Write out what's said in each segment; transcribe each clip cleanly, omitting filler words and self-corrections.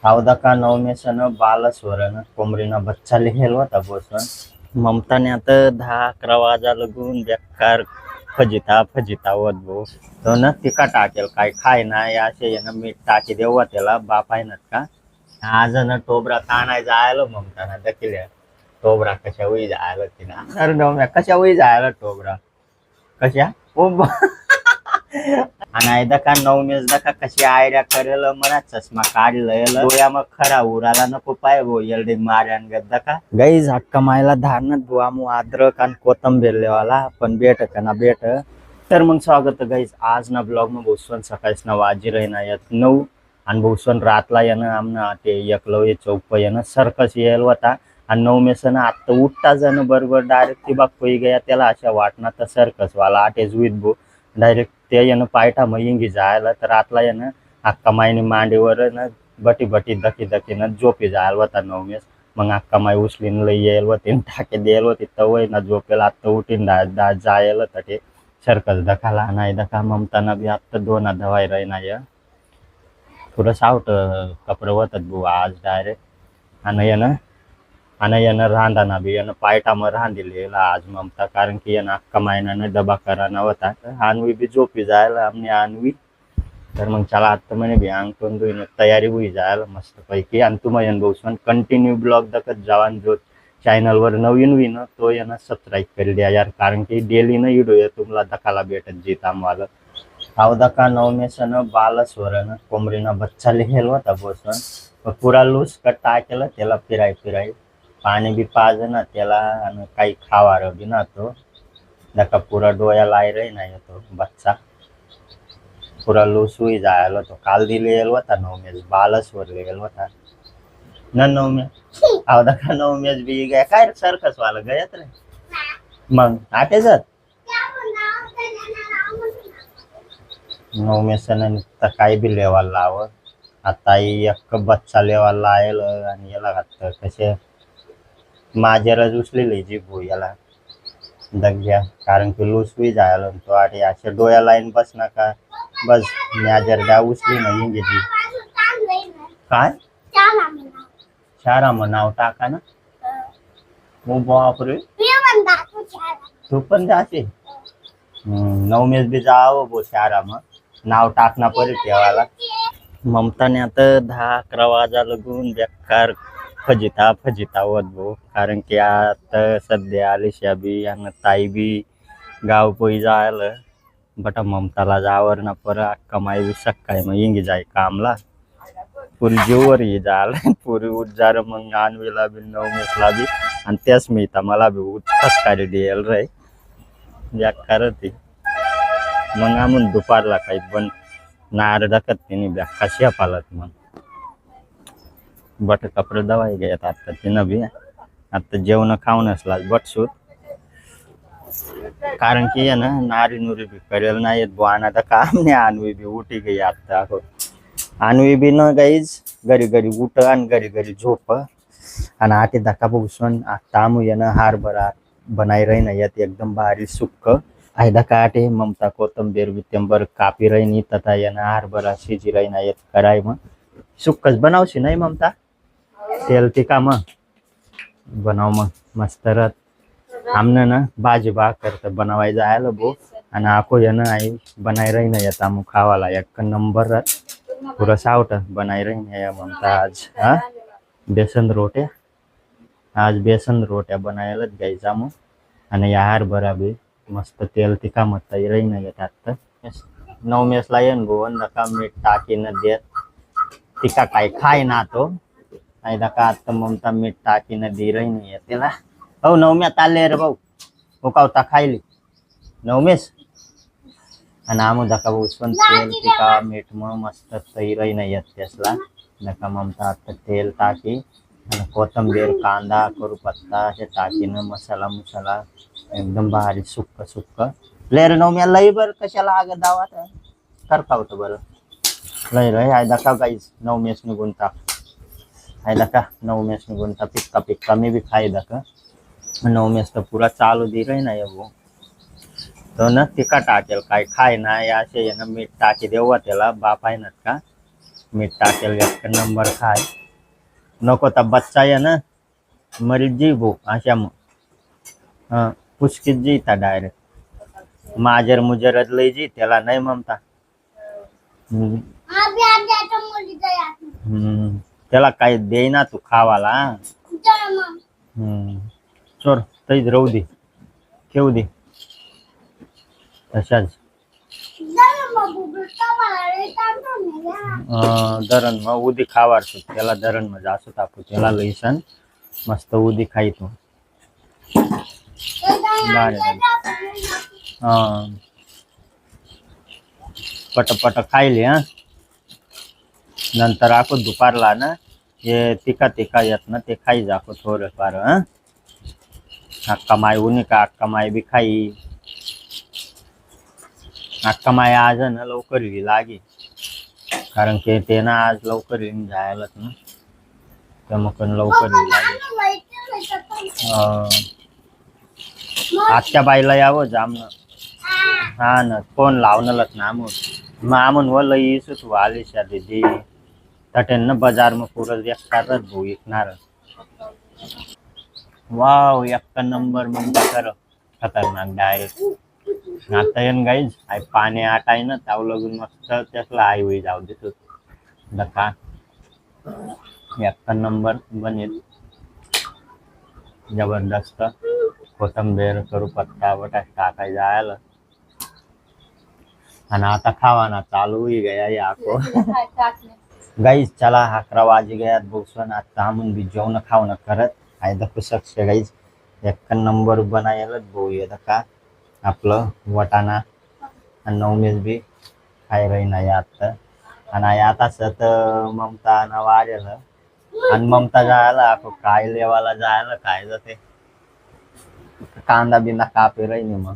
चौदा का नवमेसन बालस्वरण कोंबडीनं बच्चा लिहेल होता बोसन ममताने आता 10-11 वाजा लगून बेकार फजिता होत भो तो ना तिका टाकेल काय खाय ना असे ना मीठ टाकी देऊ त्याला बाप आहे ना का आज ना टोबरा ताणाय जायला ममताना देखील टोबरा कशा वही जायला तिला अरे नवम्या कशा वही जायला टोबरा कशा ओ आणि दका नवमेस दका कशी आयडिया करेल म्हणा चष्मा काढलंय डोळ्या मग खरा उराला नको पाय भो एलडी मार्यान दका गाईज हक्का मायला धारणत भो आमू अद्रक आणि कोथंबीर लेवाला पण बेट का ना बेट तर मग स्वागत गाईज आज ना ब्लॉग में भोसवन सकाळीच ना वाजी राहीना येत 9 आणि भोसवन रातला येणं आमना ते एकलव्य चौक येणं सर्कस येईल होता आणि नवमेसन आत्ता उठता जण बरोबर डायरेक्ट ती बाग गया त्याला अशा वाटणार तर सर्कस वाला आटेच विथ भो डायरेक्ट ते येणं पायटा मग इंगी जायला तर आतला येणं अक्का मायनी मांडीवर न बटी दकी न झोपी जायला होता नवमेस मग अक्का माय उचलीन लई येईल होती टाके द्यायला होती तवय ना झोपेला आत्ता उठीन जायला तर ते सर्कस दखाला नाही दखा ममताना बी आत्ता 2 धवाय राही नाही थोडं सावट कपडे होतात बो आज डायरेक्ट आणि यानं रांधाना बी यानं पायटा मग रांधिलेला आज ममता कारण की यानं अक्का मायनानं डबा कराना होता आणवी बी झोपी जायला आमने आणवी तर मग चला आता म्हणे बी अंग पण तयारी होई जायला मस्त पैकी आणि तुम्हाला भाऊसन कंटिन्यू ब्लॉग दखत जावान जो चॅनलवर नवीन विन तो यानं सबस्क्राईब करी द्या यार कारण की डेली न व्हिडिओ तुम्हाला दखाला भेटत जीत आम्हाला 14 का नवमेसन बालस्वरण कोंबडीनं बच्चा लिहेल होता बोसन पुरा लूस कट्टा केलं त्याला फिराय पाणी बी पाज ना त्याला आणि काही खावार बी ना तो दका पुरा डोया लाय रे नाही तो बच्चा पुरा लूस हुई जायला तो काल दिले होता नवमेस बालस्वर लिहेल होता न नवमे 14 का नवमेस बी गया काय सर्कस वाला गयात रे मग आटे जात नवमेसन तर काही बी लेवायला लाव आता एक बच्चा लेवायला आयल आणि याला घातलं कसे माझ्यालाच उचलेली जी भू याला दग्या कारण की लूस बी जायला तो आटे असे डोया लाईन बस ना का बस माझ्यावर द्या उचली नाही इंग्रजी काय शारा मग नाव टाका ना हो बापरे तू पण जाते नवमेस बी जावं बो शारा मग नाव टाकना परी ठेवायला ममताने आता 10-11 वाजा लगून बेकार फजिता होत भो कारण की आता सध्या आलिशा बी आणि ताई बी गाव पोई जायला बटा ममताला जावर ना पर कमाई बी सकाळी मग इंगी जाय कामला पुरी जीवर ही जायला पुरी उठ जार मग आणवीला बी नवमेसला बी आणि त्याच मी मला बी उठकाच देईल रे बेकार ती मग आम्ही दुपारला काही पण नार डकत तिने कशा पालत मग बट कपडे दवाई घेत आता तिनं बी आता जेवण खाऊनच बटसूत कारण की आहे ना नारी नुरी बी करेल नाही बुवाना तर काम नाही आणवी बी उठी गई आता आणवी बी न गाईज घरी उठ आणि घरी झोप आणि आटे धक्का बघून आता आमू येणं हारभरा बनाई रही ना यात एकदम भारी सुक्क आयदा काटे ममता कोथंबीर बित्यंबर कापी रही तथा यानं हारभरा शिजी रही ना येत कराय मग सुक्कच बनावशी नाही ममता तेल तिका मग बनाव मग मस्त रत आमनं ना भाजी भाकर बनवाय जायला भो आणि आखो यानं आई बनाय रही ना येत आमू खावाला एक नंबर रत पुरा सावट बनाय रही ना ममता आज हा बेसन रोट्या बनायलाच घ्यायचा आमू आणि या हरभरा बी मस्त तेल तिका मत रही ना येत आता नवमेसला येन भो नका मीठ टाकी न देत तिका काय खाय ना तो नाही दका आता ममता मीठ टाकी न दी रही नाही त्याला हो नवम्यात आले रे भाऊ हुकावता खायली नवमेस आणि आमू दका उचपून तेल तिका मीठ मग मस्त तही रही नाही येत त्यासला दका ममता आता तेल टाकी आणि कोथंबीर कांदा करूपत्ता असे टाकीनं मसाला एकदम भारी सुक्क लेर नवम्या लई बर कशाला आग दावात करता होतं बरं लय आय दका गाईज नवमेस निघून टाक आय दका नवमेस निघून टा पिक्का मी बी खाई दका नवमेस तर पुरा चालू दी रही ना वो तो न तिका टाकेल काय खाय ना असे मीठ टाकी देऊ त्याला बाप आहे ना का मीठ टाकेल एक नंबर खाय नको तर बच्चा आहे ना मरीच जी भो अशा मग हा पुष्कीच जी था डायरेक्ट माजर मुजरच लय जी त्याला नाही ममता हम्म. त्याला काही देईना तू खावाला चोर तैच राहू दे ठेवू दे तशाच धरण मग उदी खावारतो त्याला धरण मग जास्त टाकू त्याला लईसन मस्त उदी खायतो पट खायले हा नंतर आखो दुपारला ना हे तिका येत ना ते खाई जाको थोडंफार हा अक्का माय उनी का अक्का माय बी खाई अक्का माय आज ना लवकर येईल लागे कारण की ते ना आज लवकर येऊन जायलाच ना त्यामुळे लवकर येईल लागे आजच्या बाईला यावं जाम ना हा ना फोन लावणलच ना मामून वल येसू तू आली दीदी तटेन बाजार में पूरा व्यक्तारच भाऊ विकणार वाव एक नंबर म्हणता कर खतरनाक डायरेक्ट आता येन गाईज आई पाणी आट आहे ना ताव लगून मस्त त्यासला आई होई जाऊ देतो दका एक नंबर बनेल जबरदस्त कोथंबीर करू पत्ता वटा टाकाय जायला आणि आता खावाना चालू ही गया याको गाईज चला 11 वाजे गयात बोसवन आता हम भी जेवण खावणं करत आहे दखू शकते गाईज एक नंबर बनायलाच भाऊ येतं का आपलं वटाणा आणि नवमेज बी खाय राही नाही आता आणि आता सत ममता ना वाढेलं आणि ममता जायला आपण काय लेवाला जायला काय जाते कांदा बिंदा कापे राही नाही मग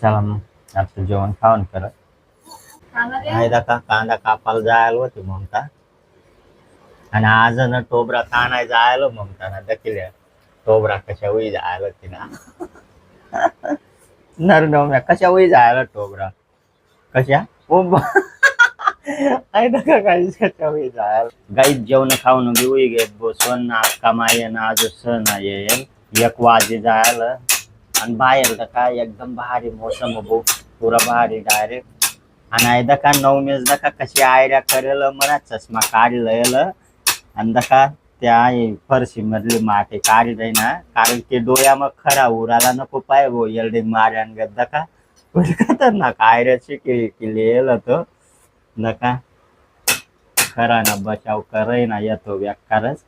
चला मग आता जेवण खावण करत नाही का कांदा कापायला जायला होते ममता आणि आज ना टोबरा खाणाय जायला ममता ना दखिल्या टोबरा कशा होई जायला तिना नरनवम्या कशा होई जायला टोबरा कशा ओ आहे ना का काहीच कशा होई जायला गाईत जेवण खाऊन बी होई घेत बसून आज कमाई ना आज सण येईल 1 वाजे जायला आणि बाहेर तर काय एकदम भारी मोसम बघ पुरा भारी डायरेक्ट आणि दका नवमेच दका कशी आयडिया करेल मला चष्मा काढलेल आणि दका त्या फरशी मधली माटे काढी जाई ना कारण की डोळ्या मग खरा उराला नको पाय भो एल्डिंग मार्यान गत दका खतरनाक आयडिया शिकली लिहिलं तो दका खरा ना बचाव करय ना येतो व्याकारच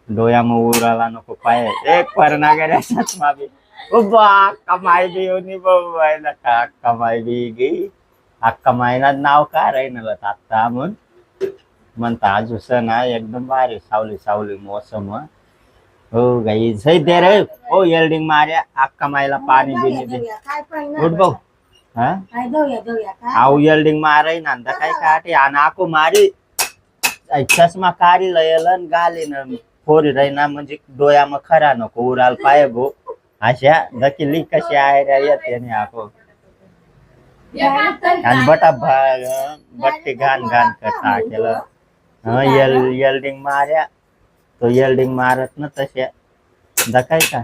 डोळ्या मग उराला नको पाय एक परणा गेल्या चष्मा बी उभा कमाई बी होनी बाबा दका कमाई बी गी अक्का मायना नाव काय राहील आता म्हणता आज ना एकदम भारी सावली मोसम हो गाई सही दे रे ओ एल्डिंग मार्या अक्का मायला पाणी बिनी दे उठ भाऊ हा आऊ एल्डिंग माराय ना काय काटे आणि आको मारी चष्मा काढी लयलन गाली ना फोरी राही ना म्हणजे डोया मग खरा नको उराल पाय भो अशा दकिली कशी आहे येते आणि आको आणि बटा बट्टी घाण कसा केलं एल्डिंग मार्या तो एल्डिंग मारत ना तसे दकाय का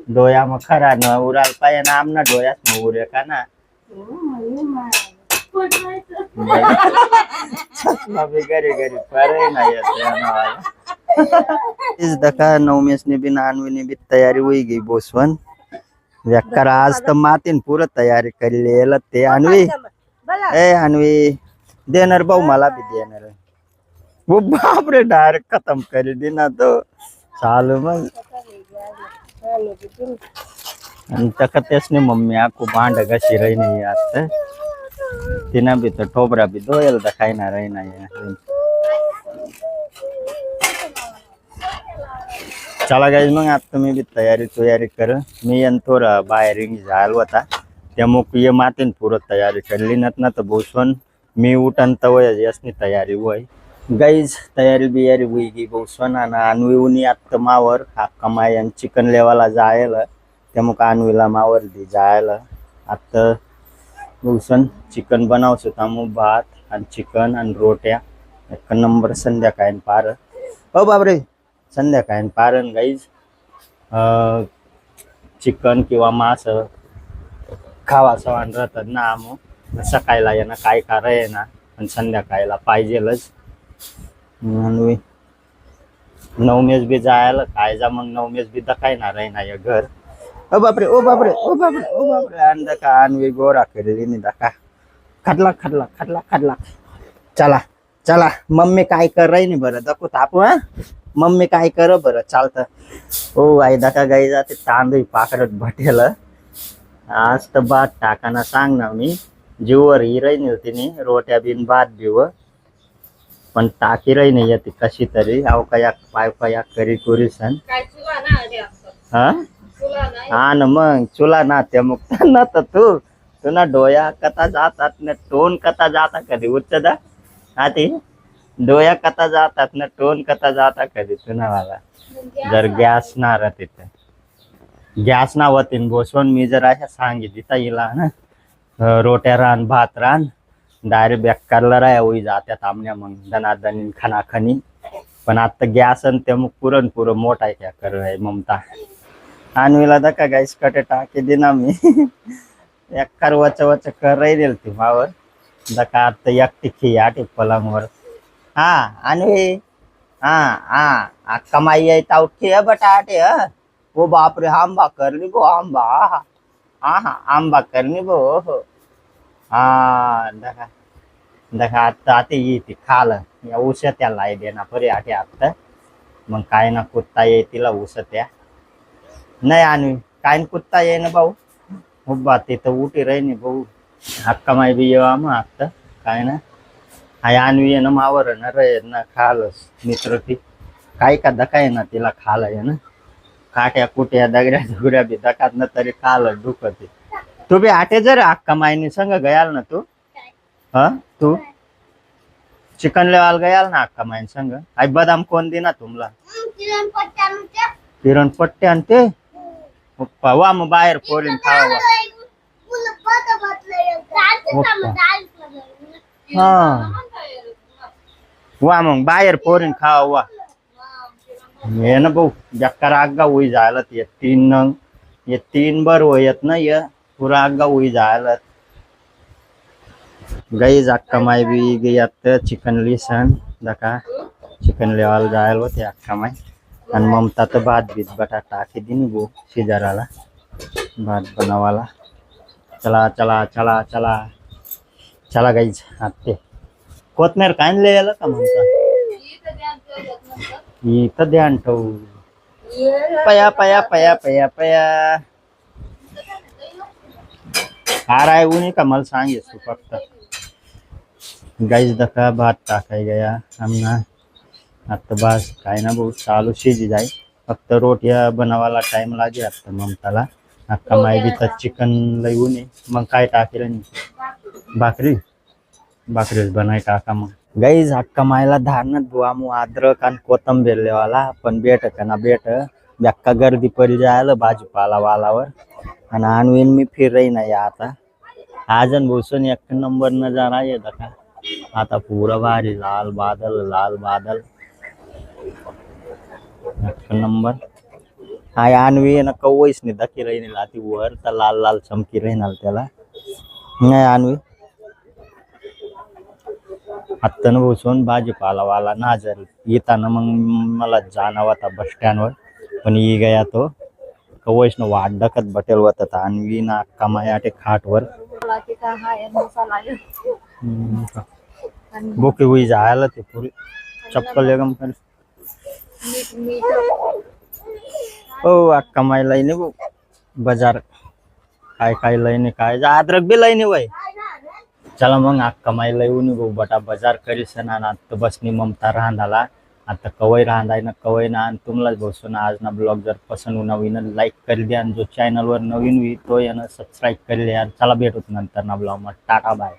डोया मग खरा न उराल पाय ना आमना डोयात मग उरे का ना घरी पर नाही दका नवमेशने बी नानवीने बी तयारी होई गई बोसवन व्याकार आज तर मातीन पुरं तयारी केली ते आणवी ए आणवी देणार भाऊ मला बी देणार वो बापरे डायरेक्ट खत्म कर दी ना तो चालू मग त्यासने मम्मी आखो भांड घशी रही नाही आता तिना बी तो ठोबरा बी दोयल दखाई ना रही नाही चला गाईज मग आता तुम्ही बी तयारी कर मी थोडं बाहेर जायला होता त्यामुळे ये मातीन पुरं तयारी करली ना तर भोसवन मी उठन तवय यासनी तयारी होय गाईज तयारी बियारी हुई गी भोसवन आणि अन्वीनी आत्ता मावर कमाई आणि चिकन लेवाला जायला त्यामुळे अन्वीला मावर दी जायला आता भोसवन चिकन बनावसो त्यामुळे भात आणि चिकन आणि रोट्या एक नंबर संध्याकाळी पार हो बापरे संध्याकाळी पारण गाईज चिकन किंवा मांस खावासं वाटत ना मग सकाळला ये ना काय कराय ना आणि संध्याकाळला पाहिजेलच म्हणून नवमेस बी जायला काय जा मग नवमेस बी दखायणार आहे ना या घर ओ बापरे ओ बापरे ओ बापरे ओ बापरे अंदा का आणवी गोरा करेली दखा खटला खटला खटला खटला चला चला मम्मी काय कर रही नाही बरं दखू तापू हा मम्मी काय कर बरं चालतं ओ आई दका गाई जाते तांदूळ पाकडत भटेल आज तर भात टाकाना सांग ना मी जीवर ही रही नाही तिने रोट्या बिन भात बिव पण टाकी रही नाही येते कशी तरी अव कया पाय पया करी कुरी सन हा हा ना मग चुला ना त्या मुक्त ना तर तू ना डोया कथा जातात ना टोन कथा जाता कधी उच्चदा हा ती डोया कथा जातात ना टोन कथा जाता कधी तुना मला जर गॅस ना तिथे गॅस ना होतीन बसवून मी जर अशा सांगितली तर हिला ना रोट्या रान भात रान डायरेक्ट बेकारला राया होई जात्यात आमल्या मग दनादनी खनाखनी पण आता गॅस आणि ते मग पुरण मोठा आहे क्या कर ममता आणवीला दका गाईस कटे टाके दिना मी एकार वच कर देईल ती मावर दका आता एकटी खी आठी पलंगवर हा आणवी हा हा कमाई आहे तावठी है बटाटे वो बाप रे आंबा करनी बो आंबा हा हा आंबा करनी बो हो हा दका दका आता आते येते खाल या उसत्या लाई देना परी आटे आता मग काय ना कुत्ता ये तिला उसत्या नाही आणवी काय कुत्ता ये ना भाऊ उभा ते तर उठी राही नाही भाऊ हक्का माय बी येवा मग आता काय ना हाय आणवी आहे ना मावर ना रे ना खालस मित्र ती काय का दका आहे ना तिला खाल आहे ना काट्या कुट्या दगड्या झुगड्या बी दकात ना तरी खाल दुखते तू बी आटे जर हक्का मायनी संग गयाल ना तू हा तू चिकन लेवाल गयाल ना हक्का मायन संग आई बदाम कोण देना तुमला किरण पट्टे आणते वा मग बाहेर पोरीन खावा हा वा मग बाहेर पोरीन खावा वा ये ना भाऊ जक्कर आग्गा हुई जायला ये तीन नंग ये तीन बार हो येत ना ये पूरा आग्गा हुई जायला गई अक्का माय बी गई आता चिकन लिसन दका चिकन लेवाल जायला होते अक्का माय आणि ममता तर भात बीत बटा टाकी दिनी गो शिजाराला भात बनावाला चला चला चला चला चला गाईज आते कोथमेर काय ले याला का ममता इथं ध्यान ठेवू पया पया पया पया पया हार आहे ऊन का मला सांगे तू फक्त गाईज दका भात टाकाय गया आमना आता बस काय ना भाऊ चालू शिजी जाय फक्त रोटिया बनवायला टाइम लागे आता ममताला अक्का माय बी तर चिकन लई ऊन मग काय टाकेल भाकरी भाकरीच बनाय टाका मग गाईज अक्का मायला धारणत बुवा मग अद्रक आणि कोथंबीर लेवाला पण बेट का ना बेट बेक्का गर्दी परी जायला भाजीपाला वालावर आणि आणवीन मी फिर रही नाही आता आजन भूषण एक नंबर नजारा ये दका आता पूरा भारी लाल बादल एक नंबर हाय आणवी ना कवईस नाही दकी रही नाही लाती वर तर लाल लाल चमकी राहणार त्याला नाही आणवी आत्ता न बसून भाजीपाला वाला नाजर येताना मग मला जाणं होता बस स्टँडवर पण ये गया तो कवईस न वाट डकत बटेल होता आणवी ना अक्का मायाटे खाटवर बोके हुई जायला ते पुरी चप्पल एकदम कर ओ अक्का माय लईने भाऊ बाजार काय लईने काय जा अद्रक बी लईने वय चला मग अक्का माय लई भाऊ बटा बाजार करीसन आणि आता बसनी ममता राहणाला आता कवई राहणार ना कवई ना आणि तुम्हालाच बसून आज ना ब्लॉग जर पसंत नवीन लाईक कर द्या आणि जो चॅनलवर नवीन हुई तो यानं सबस्क्राईब कर द्या चला भेटूत नंतर ना ब्लॉग मग टाटा बाय